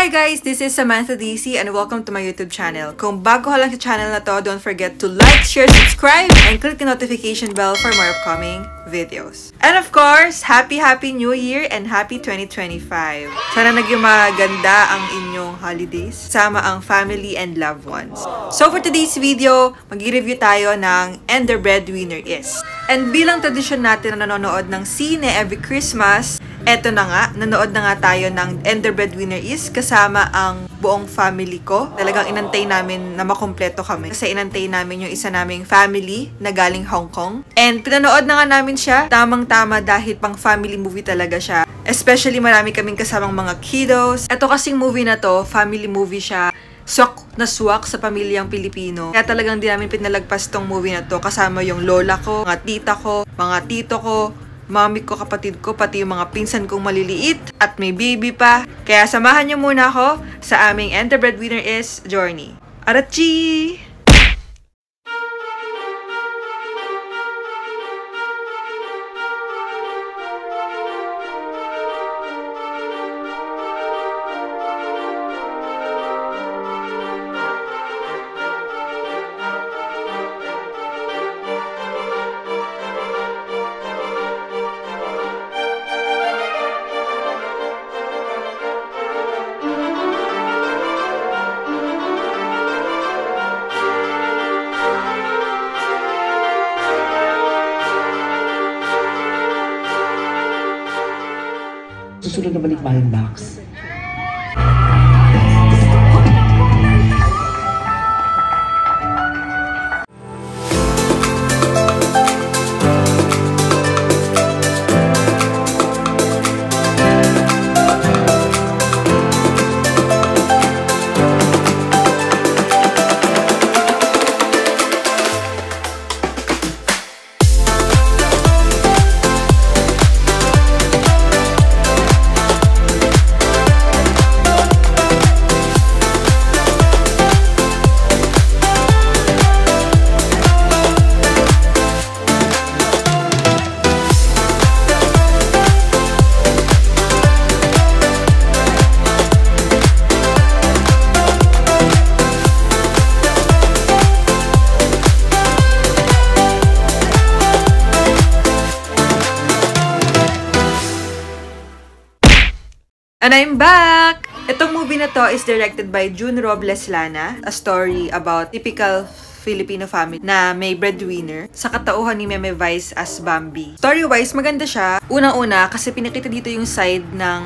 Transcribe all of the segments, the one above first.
Hi guys! This is Samantha DC and welcome to my YouTube channel. Kung bago ka lang sa channel na to, don't forget to like, share, subscribe, and click the notification bell for more upcoming videos. And of course, Happy New Year and Happy 2025! Sana naging maganda ang inyong holidays, sama ang family and loved ones. So for today's video, mag-review tayo ng And the Breadwinner Is. And bilang tradisyon natin na nanonood ng sine every Christmas, eto na nga, nanood na nga tayo ng And the Breadwinner Is kasama ang buong family ko. Talagang inantay namin na makumpleto kami. Kasi inantay namin yung isa naming family na galing Hong Kong. And pinanood na nga namin siya. Tamang-tama dahil pang family movie talaga siya. Especially marami kaming kasamang mga kiddos. Ito kasing movie na to, family movie siya. Swak na swak sa pamilyang Pilipino. Kaya talagang di namin pinalagpas tong movie na to. Kasama yung lola ko, mga tita ko, mga tito ko, mami ko, kapatid ko, pati yung mga pinsan kong maliliit at may baby pa. Kaya samahan niyo muna ako sa aming And the Breadwinner Is journey. Arachi! Susunod na balikbayan box. And I'm back! Itong movie na to is directed by June Robles Lana, a story about typical Filipino family na may breadwinner sa katauhan ni Meme Vice as Bambi. Story-wise, maganda siya. Unang-una, kasi pinakita dito yung side ng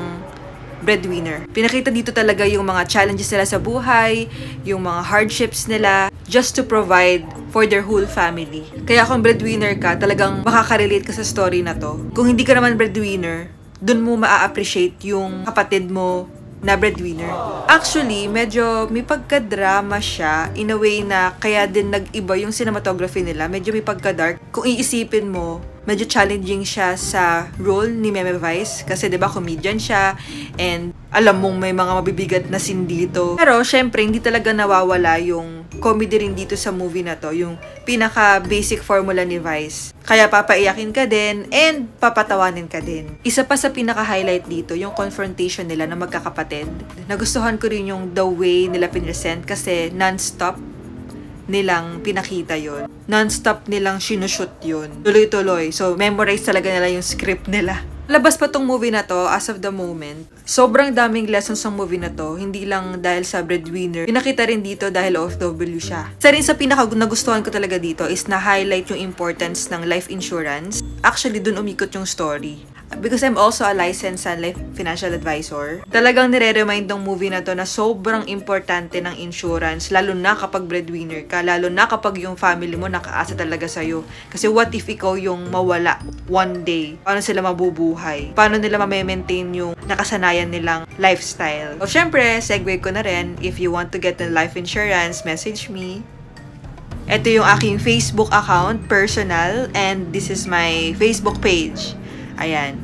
breadwinner. Pinakita dito talaga yung mga challenges nila sa buhay, yung mga hardships nila, just to provide for their whole family. Kaya kung breadwinner ka, talagang makaka-relate ka sa story na to. Kung hindi ka naman breadwinner, dun mo maa-appreciate yung kapatid mo na breadwinner. Actually, medyo may pagka-drama siya in a way na kaya din nag-iba yung cinematography nila. Medyo may pagka-dark. Kung iisipin mo, medyo challenging siya sa role ni Meme Vice kasi 'di ba comedian siya and alam mong may mga mabibigat na scene dito. Pero syempre hindi talaga nawawala yung comedy rin dito sa movie na to, yung pinaka basic formula ni Vice. Kaya papaiyakin ka din and papatawanin ka din. Isa pa sa pinaka highlight dito yung confrontation nila na magkakapatid. Nagustuhan ko rin yung the way nila pinresent kasi non-stop nilang pinakita yon. Non-stop nilang sinushoot yun. Tuloy-tuloy. So, memorize talaga nila yung script nila. Labas pa tong movie na to, as of the moment, sobrang daming lessons ng movie na to. Hindi lang dahil sa breadwinner. Pinakita rin dito dahil OFW siya. Isa rin sa pinaka nagustuhan ko talaga dito is na-highlight yung importance ng life insurance. Actually, dun umikot yung story. Because I'm also a licensed life financial advisor, talagang nire-remind ng movie na to na sobrang importante ng insurance, lalo na kapag breadwinner ka, lalo na kapag yung family mo nakaasa talaga sa'yo. Kasi what if ikaw yung mawala one day? Paano sila mabubuhay? Paano nila ma-maintain yung nakasanayan nilang lifestyle? So, syempre, segue ko na rin, if you want to get the life insurance, message me. Ito yung aking Facebook account, personal, and this is my Facebook page. Ayan.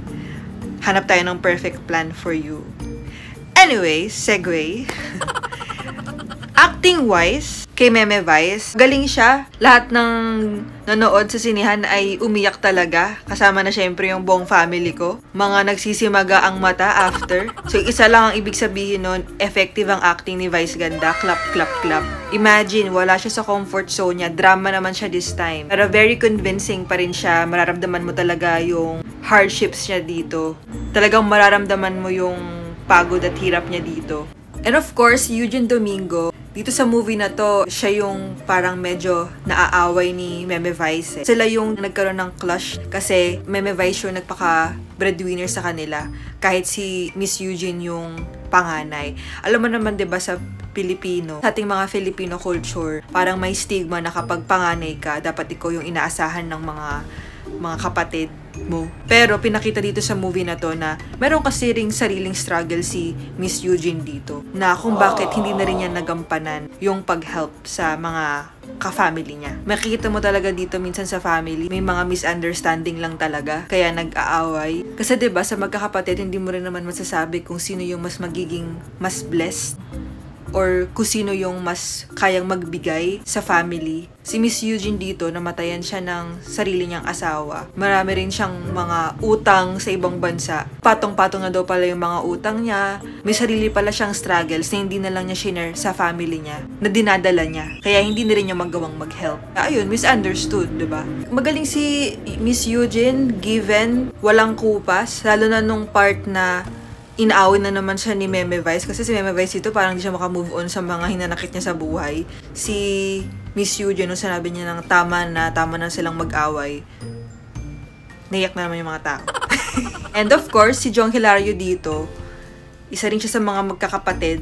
Hanap tayo ng perfect plan for you. Anyway, segue. Acting-wise, kay Meme Vice. Galing siya. Lahat ng nanood sa sinihan ay umiyak talaga. Kasama na syempre yung buong family ko. Mga nagsisimaga ang mata after. So, isa lang ang ibig sabihin nun, effective ang acting ni Vice ganda. Clap, clap, clap. Imagine, wala siya sa comfort zone niya. Drama naman siya this time. Pero very convincing pa rin siya. Mararamdaman mo talaga yung hardships niya dito. Talagang mararamdaman mo yung pagod at hirap niya dito. And of course, Eugene Domingo, dito sa movie na to, siya yung parang medyo naaaway ni Meme Vice. Sila yung nagkaroon ng clash kasi Meme Vice yung nagpaka-breadwinner sa kanila. Kahit si Miss Eugene yung panganay. Alam mo naman 'di ba sa Pilipino, sa ating mga Filipino culture, parang may stigma na kapag panganay ka, dapat ikaw yung inaasahan ng mga kapatid mo. Pero pinakita dito sa movie na to na meron kasi ring sariling struggle si Miss Eugene dito na kung bakit hindi na rin niya nagampanan yung pag-help sa mga ka-family niya. Makikita mo talaga dito minsan sa family, may mga misunderstanding lang talaga kaya nag-aaway. Kasi 'di ba sa magkakapatid hindi mo rin naman masasabi kung sino yung mas magiging mas blessed or kung sino yung mas kayang magbigay sa family. Si Miss Eugene dito, namatayan siya ng sarili niyang asawa. Marami rin siyang mga utang sa ibang bansa. Patong-patong na daw pala yung mga utang niya. May sarili pala siyang struggles na hindi na lang niya share sa family niya, na dinadala niya. Kaya hindi na rin niya magawang mag-help. Ayun, misunderstood, diba? Magaling si Miss Eugene, given, walang kupas. Lalo na nung part na inaawin na naman siya ni Meme Vice kasi si Meme Vice dito parang hindi siya makamove on sa mga hinanakit niya sa buhay. Si Miss Eugene, nung sinabi niya ng tama na silang mag-away, naiyak na naman yung mga tao. And of course, si Jong Hilario dito, isa rin siya sa mga magkakapatid.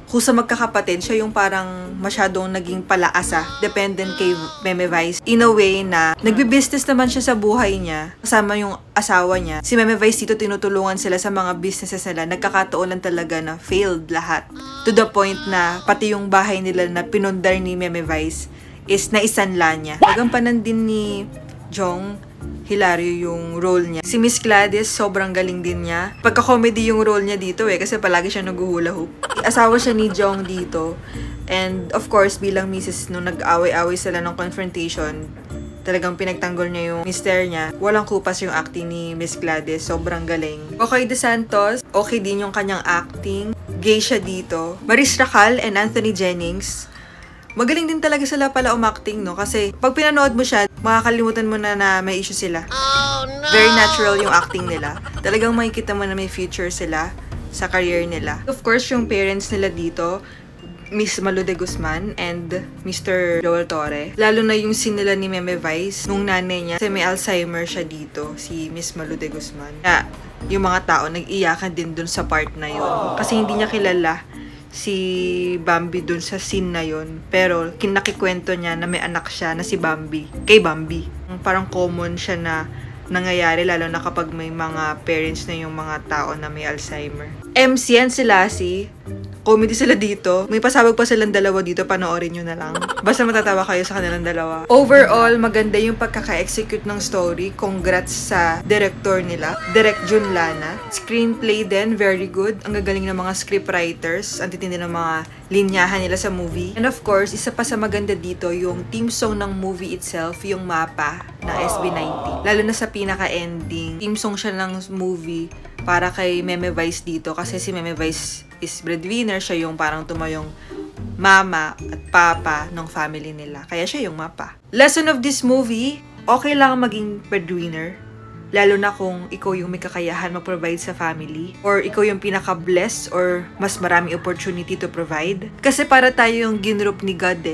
Kung sa magkakapatid, siya yung parang masyadong naging palaasa, dependent kay Meme Vice. In a way na, nagbi-business naman siya sa buhay niya, kasama yung asawa niya. Si Meme Vice dito, tinutulungan sila sa mga businesses nila. Nagkakataon lang talaga na failed lahat. To the point na, pati yung bahay nila na pinundar ni Meme Vice is naisanla niya. Nagampanan din ni Jong Hilario yung role niya. Si Miss Gladys, sobrang galing din niya. Pagka-comedy yung role niya dito kasi palagi siya nag-hula hoop. Asawa siya ni Jong dito. And of course, bilang misis, nung nag-away-away sila ng confrontation, talagang pinagtanggol niya yung mister niya. Walang kupas yung acting ni Miss Gladys. Sobrang galing. Okay De Santos, okay din yung kanyang acting. Gay siya dito. Maris Racal and Anthony Jennings, magaling din talaga sila pala umacting, no? Kasi pag pinanood mo siya, makakalimutan mo na may issue sila. Oh, no! Very natural yung acting nila. Talagang makikita mo na may future sila sa career nila. Of course, yung parents nila dito, Miss Malu de Guzman and Mr. Joel Torre. Lalo na yung scene nila ni Meme Vice, nung nanay niya, kasi may Alzheimer siya dito, si Miss Malu de Guzman. Kaya, yung mga tao, nag-iyakan din dun sa part na yun. Kasi hindi niya kilala si Bambi dun sa scene na yon, pero kinakikwento niya na may anak siya na si Bambi, kay Bambi. Parang common siya na nangyayari lalo na kapag may mga parents na yung mga tao na may Alzheimer. MC and si Lassie, comedy sila dito. May pasabog pa silang dalawa dito, panoorin nyo na lang. Basta matatawa kayo sa kanilang dalawa. Overall, maganda yung pagkaka-execute ng story. Congrats sa director nila, Direk Jun Lana. Screenplay din, very good. Ang gagaling ng mga scriptwriters. Ang titindi ng mga linyahan nila sa movie. And of course, isa pa sa maganda dito, yung theme song ng movie itself, yung mapa ng SB19. Lalo na sa pinaka-ending. Theme song siya ng movie para kay Meme Vice dito. Kasi si Meme Vice is breadwinner, siya yung parang tumayong mama at papa ng family nila. Kaya siya yung mapa. Lesson of this movie, okay lang maging breadwinner. Lalo na kung ikaw yung may kakayahan mag-provide sa family. Or ikaw yung pinaka-blessed or mas maraming opportunity to provide. Kasi para tayo yung ginroup ni God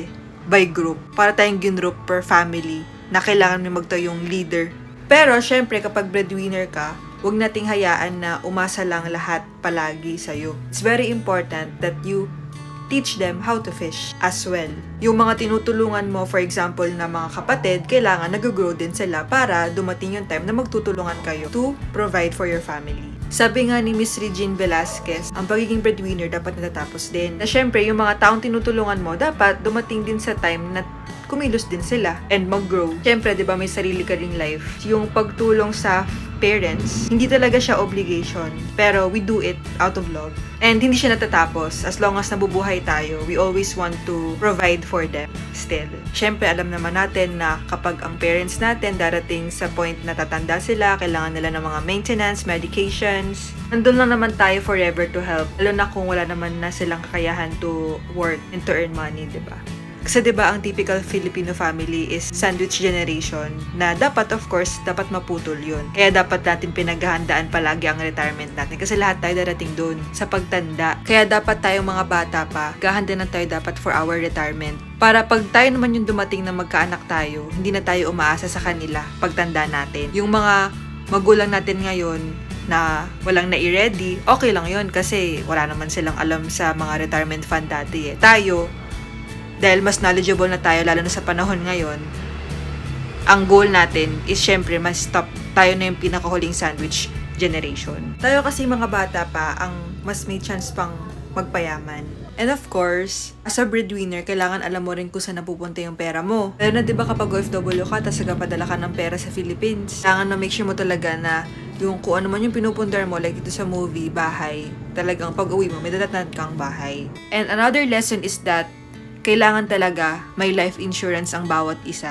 by group. Para tayong ginroup per family na kailangan may magtayong leader. Pero syempre kapag breadwinner ka, huwag nating hayaan na umasa lang lahat palagi sa'yo. It's very important that you teach them how to fish as well. Yung mga tinutulungan mo, for example, na mga kapatid, kailangan nag-grow din sila para dumating yung time na magtutulungan kayo to provide for your family. Sabi nga ni Miss Regine Velasquez, ang pagiging breadwinner dapat natatapos din. Na syempre, yung mga taong tinutulungan mo, dapat dumating din sa time na kumilos din sila and mag-grow. Siyempre, di ba, may sarili ka ring life. Yung pagtulong sa parents, hindi talaga siya obligation, pero we do it out of love. And hindi siya natatapos. As long as nabubuhay tayo, we always want to provide for them still. Siyempre, alam naman natin na kapag ang parents natin darating sa point na tatanda sila, kailangan nila ng mga maintenance, medications, nandun lang naman tayo forever to help. Lalo na kung wala naman na silang kakayahan to work and to earn money, diba? Kasi diba ang typical Filipino family is sandwich generation na dapat, of course, dapat maputol yun. Kaya dapat natin pinaghahandaan palagi ang retirement natin kasi lahat tayo darating dun sa pagtanda. Kaya dapat tayong mga bata pa, gahanda na tayo dapat for our retirement. Para pag tayo naman yung dumating na magkaanak tayo, hindi na tayo umaasa sa kanila pagtanda natin. Yung mga magulang natin ngayon na walang nai-ready, okay lang yun kasi wala naman silang alam sa mga retirement fund dati eh. Tayo, dahil mas knowledgeable na tayo, lalo na sa panahon ngayon, ang goal natin is syempre mas stop tayo na yung pinakahuling sandwich generation. Tayo kasi mga bata pa ang mas may chance pang magpayaman. And of course, as a breadwinner, kailangan alam mo rin kung saan napupunta yung pera mo. Lalo na diba kapag OFW ka, tapos nagpapadala ka ng pera sa Philippines, kailangan na make sure mo talaga na yung kung ano man yung pinupundar mo, like dito sa movie, bahay, talagang pag-uwi mo, may dadatnan kang bahay. And another lesson is that kailangan talaga may life insurance ang bawat isa.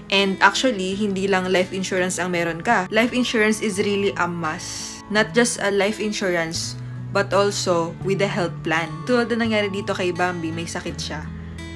And actually, hindi lang life insurance ang meron ka. Life insurance is really a must. Not just a life insurance, but also with a health plan. Tulad na nangyari dito kay Bambi, may sakit siya.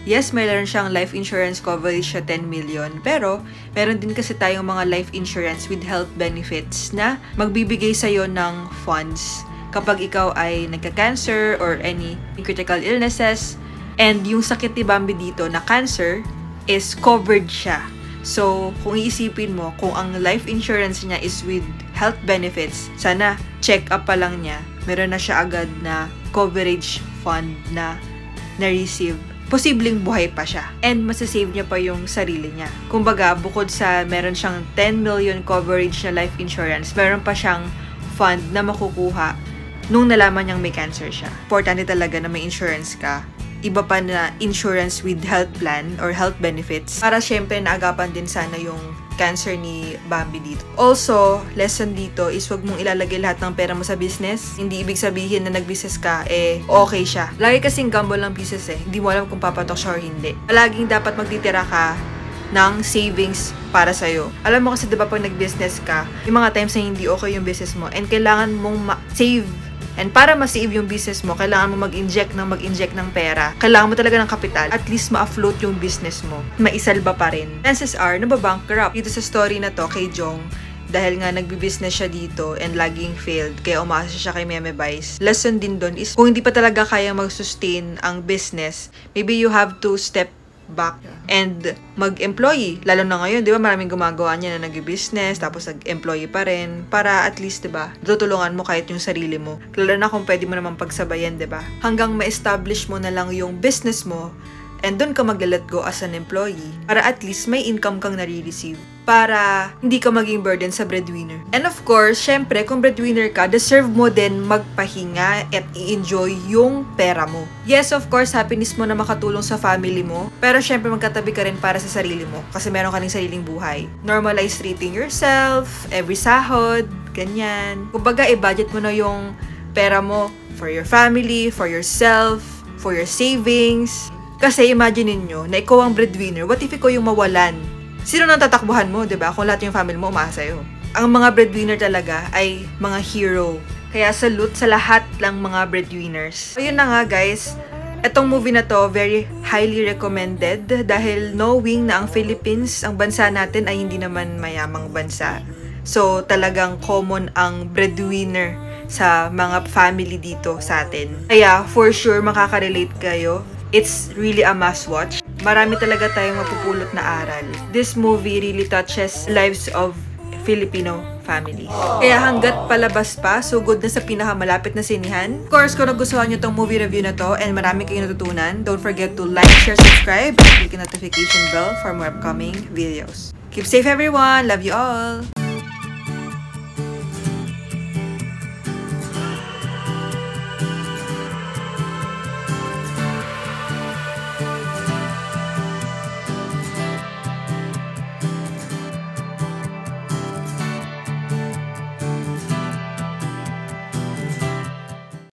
Yes, mayroon siyang life insurance coverage siya 10 million. Pero, meron din kasi tayong mga life insurance with health benefits na magbibigay sa'yo ng funds kapag ikaw ay nagka-cancer or any critical illnesses. And yung sakit ni Bambi dito na cancer is covered siya. So, kung iisipin mo, kung ang life insurance niya is with health benefits, sana check up pa lang niya, meron na siya agad na coverage fund na na-receive. Posibleng buhay pa siya. And masasave niya pa yung sarili niya. Kumbaga, bukod sa meron siyang 10 million coverage na life insurance, meron pa siyang fund na makukuha nung nalaman niyang may cancer siya. Importante talaga na may insurance ka. Iba pa na insurance with health plan or health benefits para syempre naagapan din sana yung cancer ni Bambi dito. Also, lesson dito is wag mong ilalagay lahat ng pera mo sa business. Hindi ibig sabihin na nag-business ka, okay siya. Lagi kasing gamble ng business Hindi mo alam kung papatok siya or hindi. Palaging dapat magtitira ka ng savings para sa'yo. Alam mo kasi diba pag nag-business ka, yung mga times na hindi okay yung business mo and kailangan mong save. And para ma-save yung business mo, kailangan mo mag-inject ng pera. Kailangan mo talaga ng kapital. At least ma-float yung business mo. Maisalba pa rin. Chances are, nababankrupt. Dito sa story na to, kay Jong, dahil nga nagbi-business siya dito and laging failed, kaya umasa siya kay Meme Vice. Lesson din doon is, kung hindi pa talaga kaya mag-sustain ang business, maybe you have to step back and mag-employee. Lalo na ngayon, di ba, maraming gumagawa niya na nag-business, tapos nag-employee pa rin, para at least, di ba, tutulungan mo kahit yung sarili mo. Lalo na kung pwede mo naman pagsabayan, di ba? Hanggang ma-establish mo na lang yung business mo, and doon ka mag-let go as an employee, para at least may income kang nare-receive. Para hindi ka maging burden sa breadwinner. And of course, syempre, kung breadwinner ka, deserve mo din magpahinga at i-enjoy yung pera mo. Yes, of course, happiness mo na makatulong sa family mo. Pero syempre, magkatabi ka rin para sa sarili mo. Kasi meron ka rin sariling buhay. Normalize treating yourself, every sahod, ganyan. Kumbaga, i-budget mo na yung pera mo for your family, for yourself, for your savings. Kasi imagine ninyo na ikaw ang breadwinner. What if ikaw yung mawalan? Sino nang tatakbuhan mo, 'di ba? Kung lahat yung family mo umaasa sa'yo. Ang mga breadwinner talaga ay mga hero. Kaya salute sa lahat ng mga breadwinners. Ayun na nga guys, etong movie na to very highly recommended dahil knowing na ang Philippines, ang bansa natin ay hindi naman mayamang bansa. So talagang common ang breadwinner sa mga family dito sa atin. Kaya for sure makaka-relate kayo. It's really a must watch. Marami talaga tayong mapupulot na aral. This movie really touches lives of Filipino families. Kaya hanggat palabas pa, sugod na sa pinakamalapit na sinihan. Of course, kung nagustuhan nyo tong movie review na to and marami kayong natutunan, don't forget to like, share, subscribe, and click the notification bell for more upcoming videos. Keep safe everyone! Love you all!